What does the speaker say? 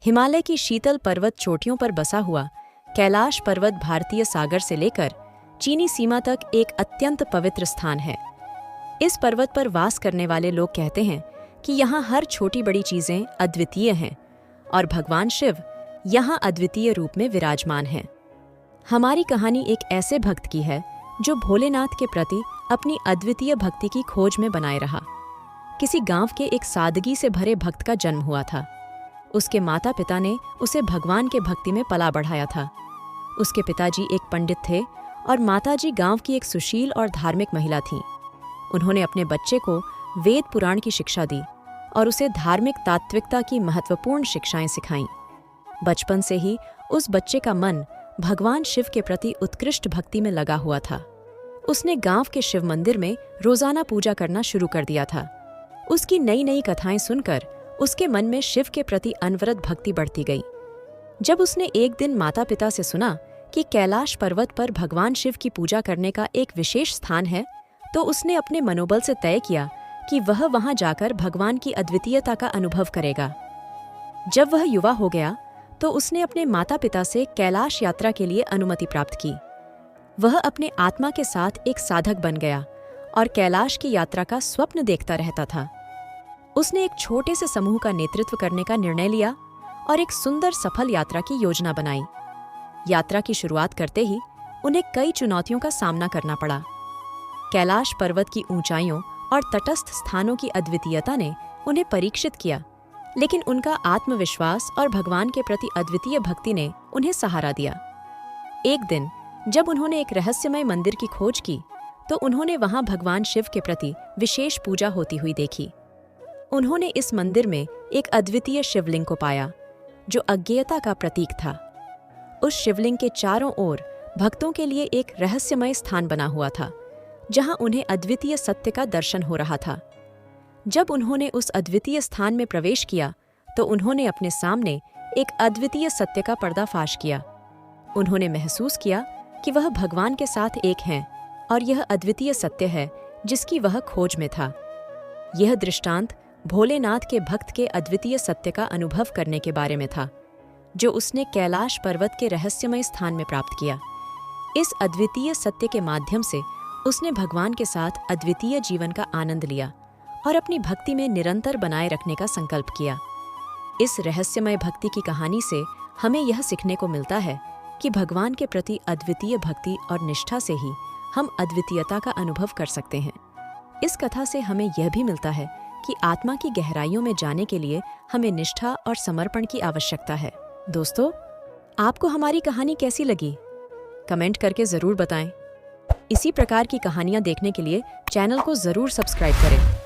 हिमालय की शीतल पर्वत चोटियों पर बसा हुआ कैलाश पर्वत भारतीय सागर से लेकर चीनी सीमा तक एक अत्यंत पवित्र स्थान है। इस पर्वत पर वास करने वाले लोग कहते हैं कि यहाँ हर छोटी बड़ी चीजें अद्वितीय हैं और भगवान शिव यहाँ अद्वितीय रूप में विराजमान हैं। हमारी कहानी एक ऐसे भक्त की है जो भोलेनाथ के प्रति अपनी अद्वितीय भक्ति की खोज में बनाए रहा। किसी गांव के एक सादगी से भरे भक्त का जन्म हुआ था। उसके माता पिता ने उसे भगवान के भक्ति में पला बढ़ाया था। उसके पिताजी एक पंडित थे और माताजी गांव की एक सुशील और धार्मिक महिला थीं। उन्होंने अपने बच्चे को वेद पुराण की शिक्षा दी और उसे धार्मिक तात्विकता की महत्वपूर्ण शिक्षाएं सिखाईं। बचपन से ही उस बच्चे का मन भगवान शिव के प्रति उत्कृष्ट भक्ति में लगा हुआ था। उसने गांव के शिव मंदिर में रोजाना पूजा करना शुरू कर दिया था। उसकी नई नई कथाएं सुनकर उसके मन में शिव के प्रति अनवरत भक्ति बढ़ती गई। जब उसने एक दिन माता पिता से सुना कि कैलाश पर्वत पर भगवान शिव की पूजा करने का एक विशेष स्थान है, तो उसने अपने मनोबल से तय किया कि वह वहां जाकर भगवान की अद्वितीयता का अनुभव करेगा। जब वह युवा हो गया तो उसने अपने माता पिता से कैलाश यात्रा के लिए अनुमति प्राप्त की। वह अपने आत्मा के साथ एक साधक बन गया और कैलाश की यात्रा का स्वप्न देखता रहता था। उसने एक छोटे से समूह का नेतृत्व करने का निर्णय लिया और एक सुंदर सफल यात्रा की योजना बनाई। यात्रा की शुरुआत करते ही उन्हें कई चुनौतियों का सामना करना पड़ा। कैलाश पर्वत की ऊंचाइयों और तटस्थ स्थानों की अद्वितीयता ने उन्हें परीक्षित किया, लेकिन उनका आत्मविश्वास और भगवान के प्रति अद्वितीय भक्ति ने उन्हें सहारा दिया। एक दिन जब उन्होंने एक रहस्यमय मंदिर की खोज की, तो उन्होंने वहां भगवान शिव के प्रति विशेष पूजा होती हुई देखी। उन्होंने इस मंदिर में एक अद्वितीय शिवलिंग को पाया, जो अज्ञेयता का प्रतीक था। उस शिवलिंग के चारों ओर भक्तों के लिए एक रहस्यमय स्थान बना हुआ था, जहां उन्हें अद्वितीय सत्य का दर्शन हो रहा था। जब उन्होंने उस अद्वितीय स्थान में प्रवेश किया, तो उन्होंने अपने सामने एक अद्वितीय सत्य का पर्दाफाश किया। उन्होंने महसूस किया कि वह भगवान के साथ एक हैं और यह अद्वितीय सत्य है जिसकी वह खोज में था। यह दृष्टांत भोलेनाथ के भक्त के अद्वितीय सत्य का अनुभव करने के बारे में था, जो उसने कैलाश पर्वत के रहस्यमय स्थान में प्राप्त किया। इस अद्वितीय सत्य के माध्यम से उसने भगवान के साथ अद्वितीय जीवन का आनंद लिया और अपनी भक्ति में निरंतर बनाए रखने का संकल्प किया। इस रहस्यमय भक्ति की कहानी से हमें यह सीखने को मिलता है कि भगवान के प्रति अद्वितीय भक्ति और निष्ठा से ही हम अद्वितीयता का अनुभव कर सकते हैं। इस कथा से हमें यह भी मिलता है कि आत्मा की गहराइयों में जाने के लिए हमें निष्ठा और समर्पण की आवश्यकता है। दोस्तों, आपको हमारी कहानी कैसी लगी? कमेंट करके जरूर बताएं। इसी प्रकार की कहानियां देखने के लिए चैनल को जरूर सब्सक्राइब करें।